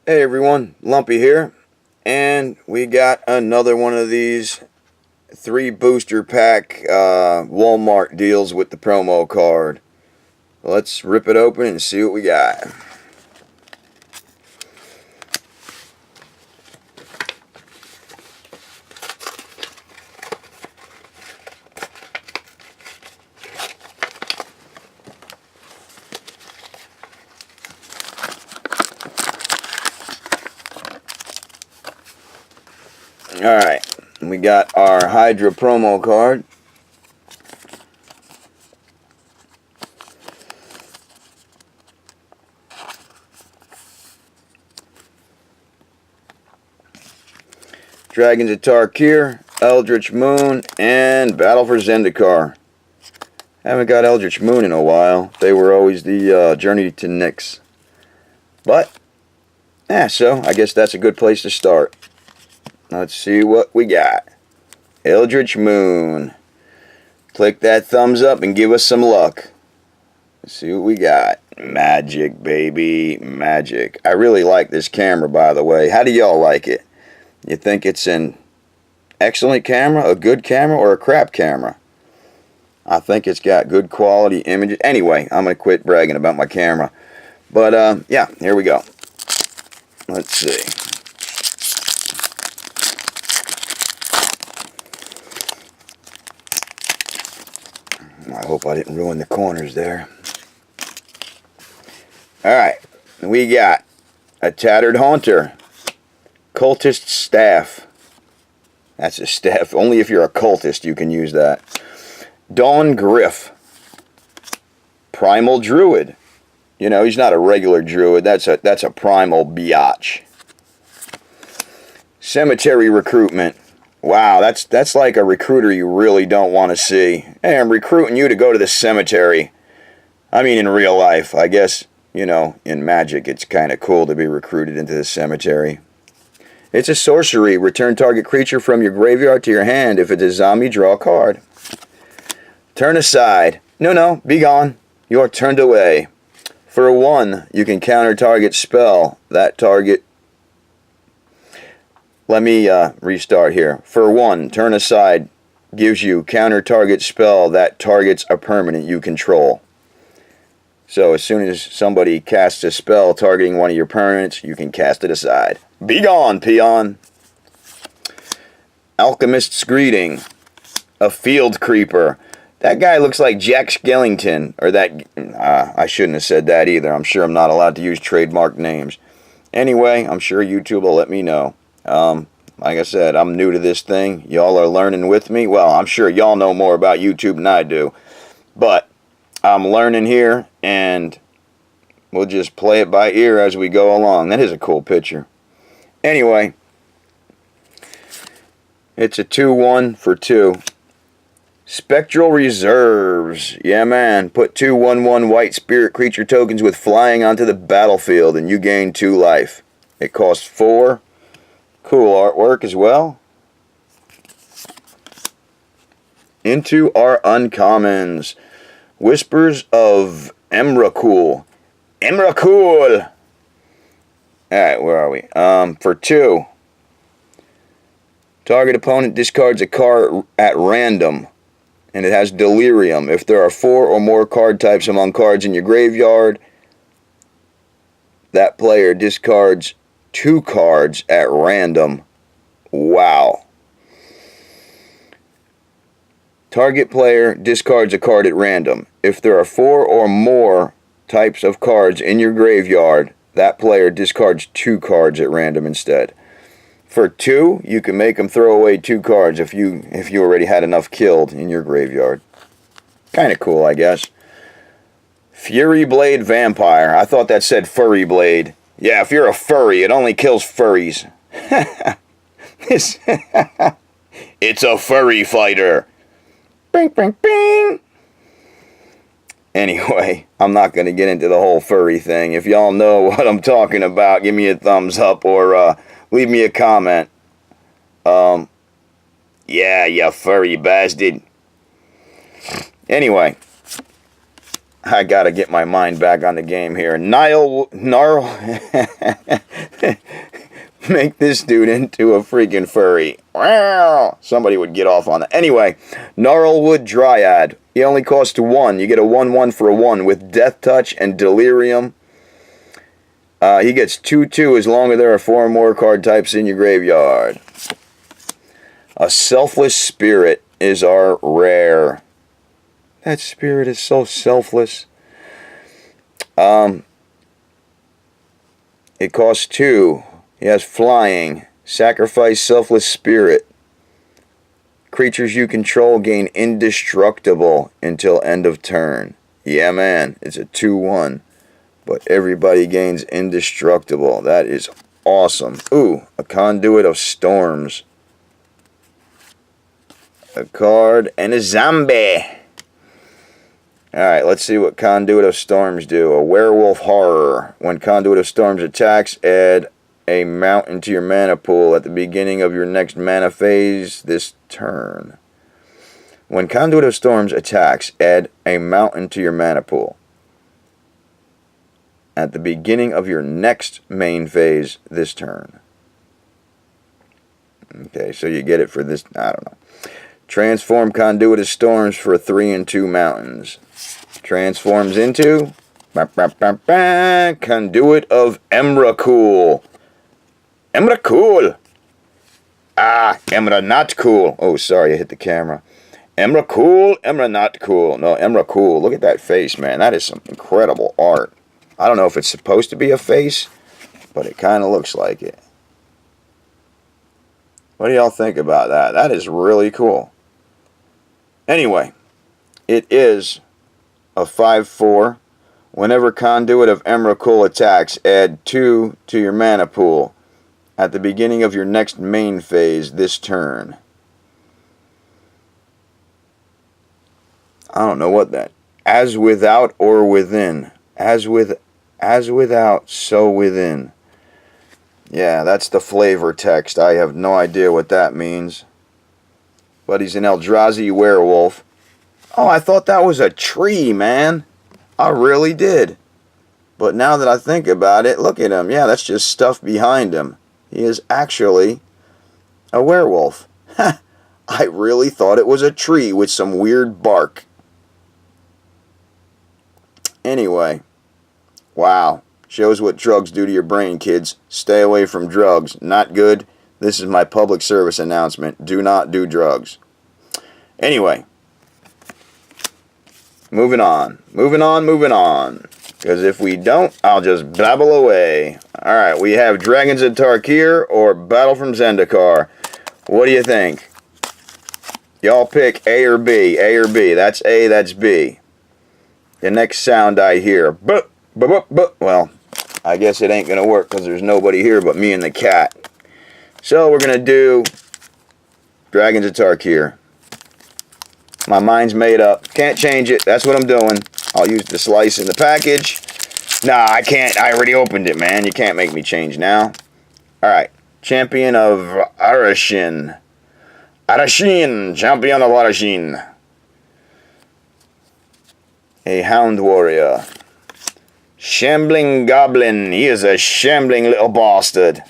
Hey everyone, Lumpy here, and we got another one of these 3 booster pack Walmart deals with the promo card. Let's rip it open and see what we got. Alright, we got our Hydra promo card. Dragons of Tarkir, Eldritch Moon, and Battle for Zendikar. Haven't got Eldritch Moon in a while. They were always the Journey to Nyx. But, so I guess that's a good place to start. Let's see what we got. Eldritch Moon. Click that thumbs up and give us some luck. Let's see what we got. Magic, baby. Magic. I really like this camera, by the way. How do y'all like it? You think it's an excellent camera, a good camera, or a crap camera? I think it's got good quality images. Anyway, I'm going to quit bragging about my camera. But, yeah, here we go. Let's see. I hope I didn't ruin the corners there. Alright, we got a Tattered Haunter, Cultist Staff. That's a staff. Only if you're a cultist you can use that. Dawn Griff, Primal Druid. You know, he's not a regular druid. That's a primal biatch. Cemetery Recruitment. Wow, that's like a recruiter you really don't want to see. Hey, I'm recruiting you to go to the cemetery. I mean, in real life, I guess, you know, in Magic, it's kind of cool to be recruited into the cemetery. It's a sorcery. Return target creature from your graveyard to your hand. If it's a zombie, draw a card. Turn aside. No, be gone. You are turned away. For 1, you can counter target spell. That target... Let me restart here. For 1, turn aside gives you counter target spell that targets a permanent you control. So as soon as somebody casts a spell targeting one of your permanents, you can cast it aside. Be gone, peon! Alchemist's Greeting. A Field Creeper. That guy looks like Jack Skellington. Or that... I shouldn't have said that either. I'm sure I'm not allowed to use trademark names. Anyway, I'm sure YouTube will let me know. Like I said, I'm new to this thing. Y'all are learning with me. Well, I'm sure y'all know more about YouTube than I do. But I'm learning here, and we'll just play it by ear as we go along. That is a cool picture. Anyway, it's a 2/1 for 2. Spectral Reserves. Yeah, man. Put 2 1/1 white spirit creature tokens with flying onto the battlefield, and you gain 2 life. It costs 4. Cool artwork as well. Into our uncommons. Whispers of Emrakul. Emrakul! Alright, where are we? For 2. Target opponent discards a card at random. And it has Delirium. If there are 4 or more card types among cards in your graveyard, that player discards 2 cards at random. Wow. Target player discards a card at random. If there are 4 or more types of cards in your graveyard, that player discards 2 cards at random instead. For 2, you can make them throw away 2 cards if you already had enough killed in your graveyard. Kind of cool, I guess. Fury Blade Vampire. I thought that said Furry Blade. Yeah, if you're a furry, it only kills furries. It's a furry fighter. Bing, bing, bing. Anyway, I'm not going to get into the whole furry thing. If y'all know what I'm talking about, give me a thumbs up or leave me a comment. Yeah, you furry bastard. Anyway, I gotta get my mind back on the game here. Gnarl. Make this dude into a freaking furry. Wow. Somebody would get off on that. Anyway, Gnarlwood Dryad. He only costs 1. You get a 1/1 for a 1 with Death Touch and Delirium. He gets 2/2 as long as there are 4 or more card types in your graveyard. A Selfless Spirit is our rare. That spirit is so selfless. It costs 2. He has flying. Sacrifice Selfless Spirit. Creatures you control gain indestructible until end of turn. Yeah, man. It's a 2/1. But everybody gains indestructible. That is awesome. Ooh, a Conduit of Storms. A card and a zombie. Alright, let's see what Conduit of Storms do. A Werewolf Horror. When Conduit of Storms attacks, add a mountain to your mana pool at the beginning of your next mana phase this turn. When Conduit of Storms attacks, add a mountain to your mana pool at the beginning of your next main phase this turn. Okay, so you get it for this, I don't know. Transform Conduit of Storms for 3 and 2 mountains. Transforms into Conduit of Emrakul. Emrakul. Emra not cool. Oh, sorry, I hit the camera. Emrakul, Emra not cool. No, Emrakul. Look at that face, man. That is some incredible art. I don't know if it's supposed to be a face, but it kind of looks like it. What do y'all think about that? That is really cool. Anyway, it is a 5/4. Whenever Conduit of Emrakul attacks, add 2 to your mana pool at the beginning of your next main phase this turn. I don't know what that. As without or within. As without, so within. Yeah, that's the flavor text. I have no idea what that means. But he's an Eldrazi werewolf. Oh, I thought that was a tree, man. I really did. But now that I think about it, look at him. Yeah, that's just stuff behind him. He is actually a werewolf. I really thought it was a tree with some weird bark. Anyway. Wow. Shows what drugs do to your brain, kids. Stay away from drugs. Not good. This is my public service announcement. Do not do drugs. Anyway. Moving on. Because if we don't, I'll just babble away. Alright, we have Dragons of Tarkir or Battle from Zendikar. What do you think? Y'all pick A or B. A or B. That's A, that's B. The next sound I hear. Well, I guess it ain't going to work because there's nobody here but me and the cat. So we're going to do Dragons of Tarkir. My mind's made up. Can't change it. That's what I'm doing. I'll use the slice in the package. Nah, I can't. I already opened it, man. You can't make me change now. Alright. Champion of Arashin. Arashin. Champion of Arashin. A Hound Warrior. Shambling Goblin. He is a shambling little bastard.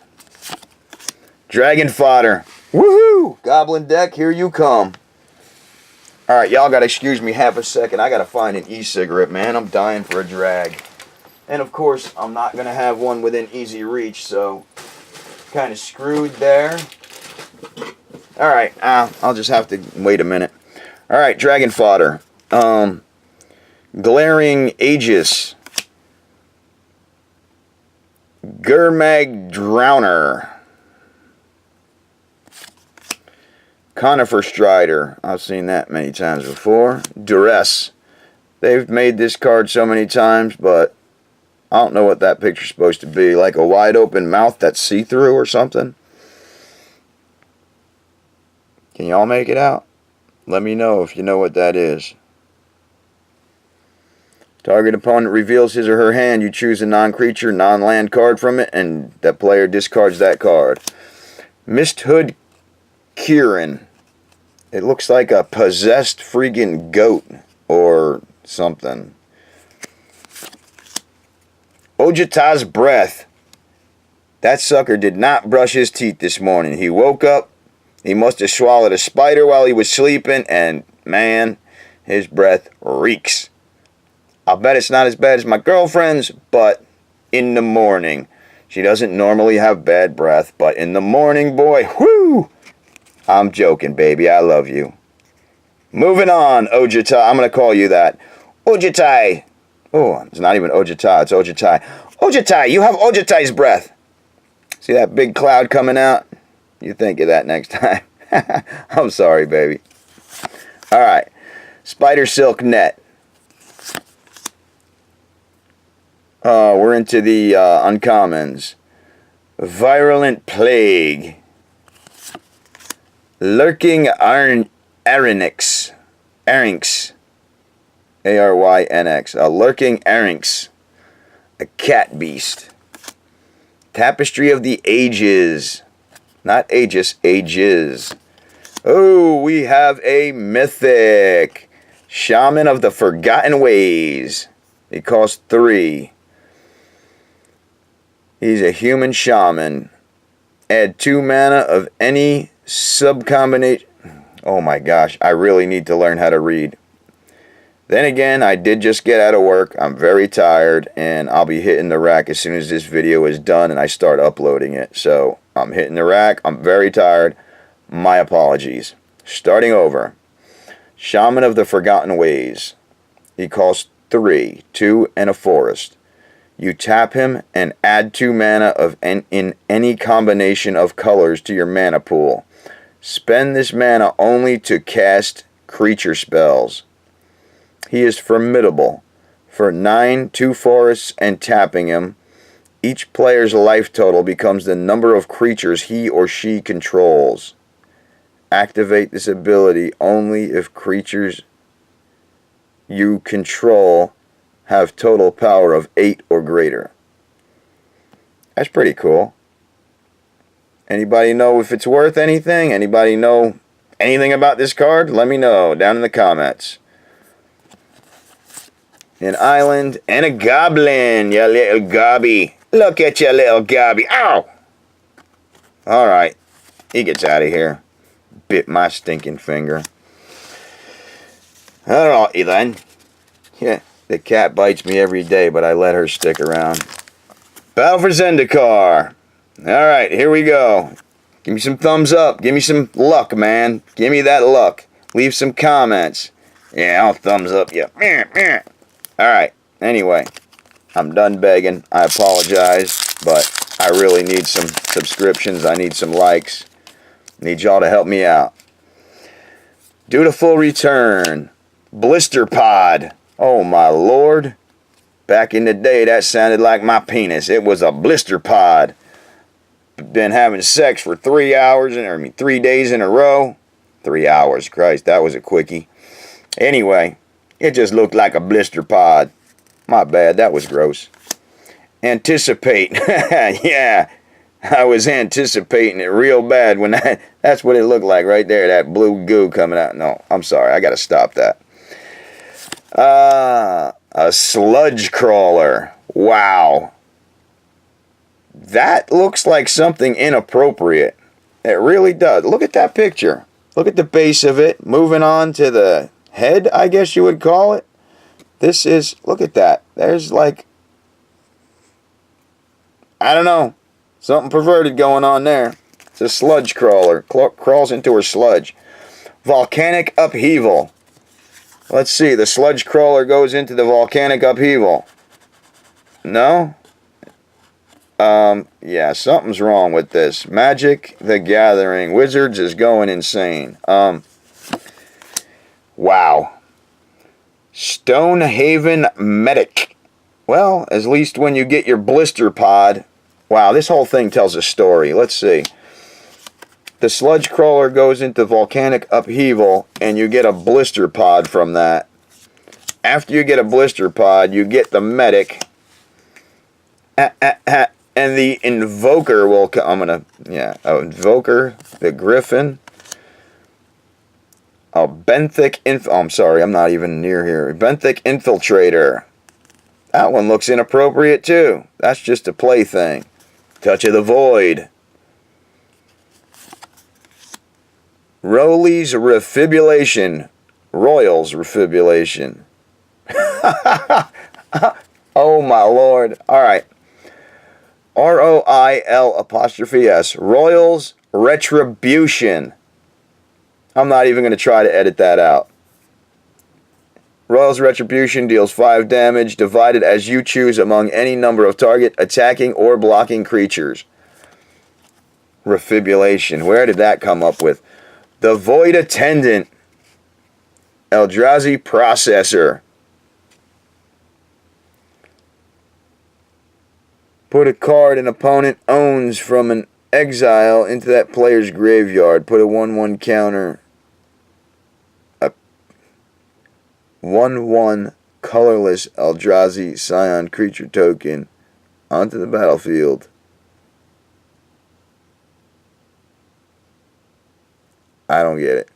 Dragon Fodder. Woohoo! Goblin deck, here you come. Alright, y'all gotta excuse me half a second. I gotta find an e-cigarette, man. I'm dying for a drag. And of course, I'm not gonna have one within easy reach, so kind of screwed there. Alright, I'll just have to wait a minute. Alright, Dragon Fodder. Glaring Aegis. Gurmag Drowner. Conifer Strider. I've seen that many times before. Duress. They've made this card so many times, but I don't know what that picture's supposed to be. Like a wide open mouth that's see-through or something. Can y'all make it out? Let me know if you know what that is. Target opponent reveals his or her hand. You choose a non-creature, non-land card from it, and that player discards that card. Misthood Kieran. It looks like a possessed freaking goat or something. Ojata's breath. That sucker did not brush his teeth this morning. He woke up. He must have swallowed a spider while he was sleeping. And, man, his breath reeks. I'll bet it's not as bad as my girlfriend's, but in the morning. She doesn't normally have bad breath, but in the morning, boy, whoo! I'm joking, baby. I love you. Moving on, Ojata. I'm going to call you that. Ojatai. Oh, it's not even Ojata. It's Ojatai. Ojatai, you have Ojatai's breath. See that big cloud coming out? You think of that next time. I'm sorry, baby. All right. Spider silk net. We're into the uncommons. Virulent plague. Lurking Arynx. Arynx. Arynx. A lurking Arynx. A cat beast. Tapestry of the Ages. Not Aegis, Ages. Oh, we have a mythic. Shaman of the Forgotten Ways. He costs 3. He's a human shaman. Add 2 mana of any subcombination. Oh my gosh, I really need to learn how to read. Then again, I did just get out of work. I'm very tired, and I'll be hitting the rack as soon as this video is done and I start uploading it. So, I'm hitting the rack. I'm very tired. My apologies. Starting over. Shaman of the Forgotten Ways. He costs 3, 2, and a forest. You tap him and add 2 mana in any combination of colors to your mana pool. Spend this mana only to cast creature spells. He is formidable. For 9, 2 forests, and tapping him, each player's life total becomes the number of creatures he or she controls. Activate this ability only if creatures you control have total power of 8 or greater. That's pretty cool. Anybody know if it's worth anything? Anybody know anything about this card? Let me know down in the comments. An island and a goblin, you little gobby. Look at you, little gobby. Ow! Alright, he gets out of here. Bit my stinking finger. Alrighty then. Yeah. The cat bites me every day, but I let her stick around. Battle for Zendikar. Alright, here we go. Give me some thumbs up. Give me some luck, man. Give me that luck. Leave some comments. Yeah, I'll thumbs up you. Alright, anyway. I'm done begging. I apologize, but I really need some subscriptions. I need some likes. Need y'all to help me out. Dutiful Return. Blister Pod. Oh my lord. Back in the day, that sounded like my penis. It was a blister pod. Been having sex for 3 hours, 3 days in a row. 3 hours, Christ, that was a quickie. Anyway, it just looked like a blister pod. My bad, that was gross. Anticipate. Yeah, I was anticipating it real bad when that's what it looked like right there, that blue goo coming out. No, I'm sorry, I gotta stop that. A sludge crawler. Wow. That looks like something inappropriate. It really does. Look at that picture. Look at the base of it. Moving on to the head, I guess you would call it. This is, look at that. There's like, I don't know, something perverted going on there. It's a sludge crawler. Crawls into her sludge. Volcanic upheaval. Let's see, the sludge crawler goes into the volcanic upheaval. No? Yeah, something's wrong with this. Magic the Gathering. Wizards is going insane. Wow. Stonehaven Medic. Well, at least when you get your blister pod. Wow, this whole thing tells a story. Let's see. The sludge crawler goes into volcanic upheaval, and you get a blister pod from that. After you get a blister pod, you get the medic. And the invoker will come. Invoker, the griffin. I'm sorry, I'm not even near here. Benthic Infiltrator. That one looks inappropriate too. That's just a plaything. Touch of the Void. Roley's Refibrillation. Royals Refibrillation. Oh my lord. Alright. ROIL''S. Royals Retribution. I'm not even going to try to edit that out. Royals Retribution deals 5 damage, divided as you choose among any number of target attacking or blocking creatures. Refibrillation. Where did that come up with? The Void Attendant. Eldrazi Processor. Put a card an opponent owns from an exile into that player's graveyard. Put a 1/1 counter. A 1/1 colorless Eldrazi Scion creature token onto the battlefield. I don't get it.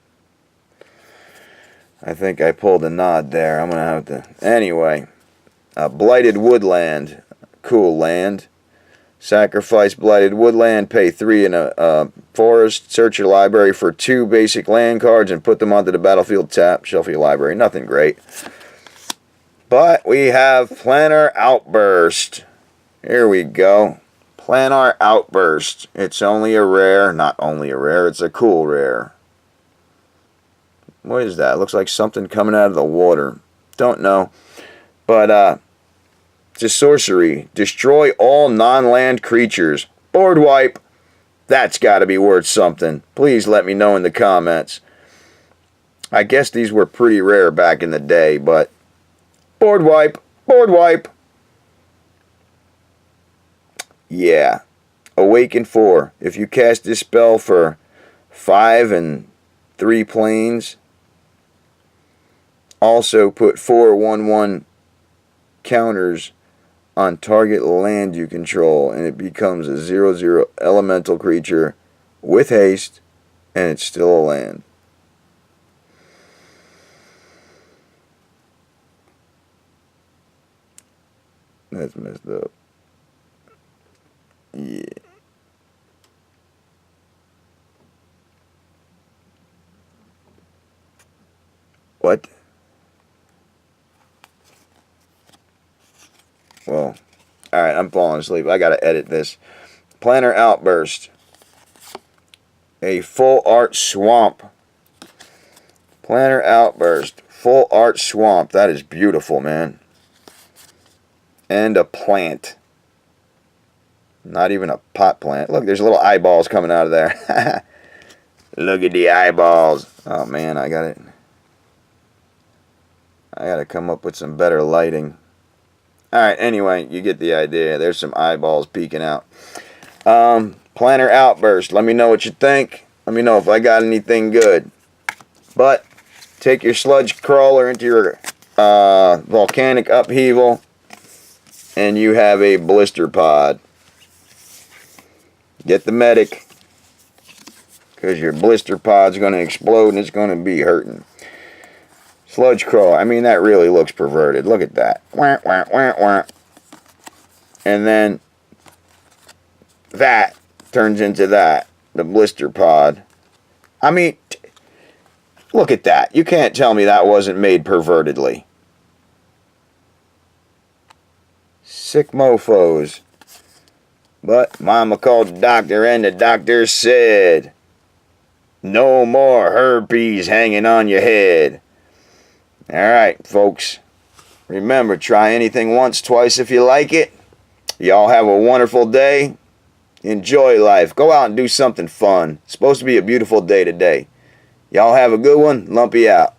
I think I pulled a nod there. I'm going to have to... Anyway. Blighted Woodland. Cool land. Sacrifice Blighted Woodland. Pay 3 in a forest. Search your library for 2 basic land cards and put them onto the battlefield. Tap. Shuffle your library. Nothing great. But we have Planar Outburst. Here we go. Planar Outburst. It's only a rare. Not only a rare. It's a cool rare. What is that? It looks like something coming out of the water. Don't know. But, it's a sorcery. Destroy all non-land creatures. Board wipe. That's got to be worth something. Please let me know in the comments. I guess these were pretty rare back in the day, but... Board wipe. Board wipe. Yeah. Awaken 4. If you cast this spell for 5 and 3 planes... Also put 4 1/1 counters on target land you control, and it becomes a 0/0 elemental creature with haste, and it's still a land. That's messed up. Yeah. What? Well, alright, I'm falling asleep. I gotta edit this. Planar Outburst. A full art swamp. Planar Outburst. Full art swamp. That is beautiful, man. And a plant. Not even a pot plant. Look, there's little eyeballs coming out of there. Look at the eyeballs. Oh man, I gotta come up with some better lighting. Alright, anyway, you get the idea. There's some eyeballs peeking out. Planar Outburst. Let me know what you think. Let me know if I got anything good. But, take your sludge crawler into your volcanic upheaval, and you have a blister pod. Get the medic, because your blister pod's going to explode and it's going to be hurting. Sludge crawl. I mean, that really looks perverted. Look at that. Wah, wah, wah, wah. And then that turns into that. The blister pod. I mean, look at that. You can't tell me that wasn't made pervertedly. Sick mofos. But Mama called the doctor and the doctor said, no more herpes hanging on your head. Alright, folks. Remember, try anything once, twice if you like it. Y'all have a wonderful day. Enjoy life. Go out and do something fun. It's supposed to be a beautiful day today. Y'all have a good one. Lumpy out.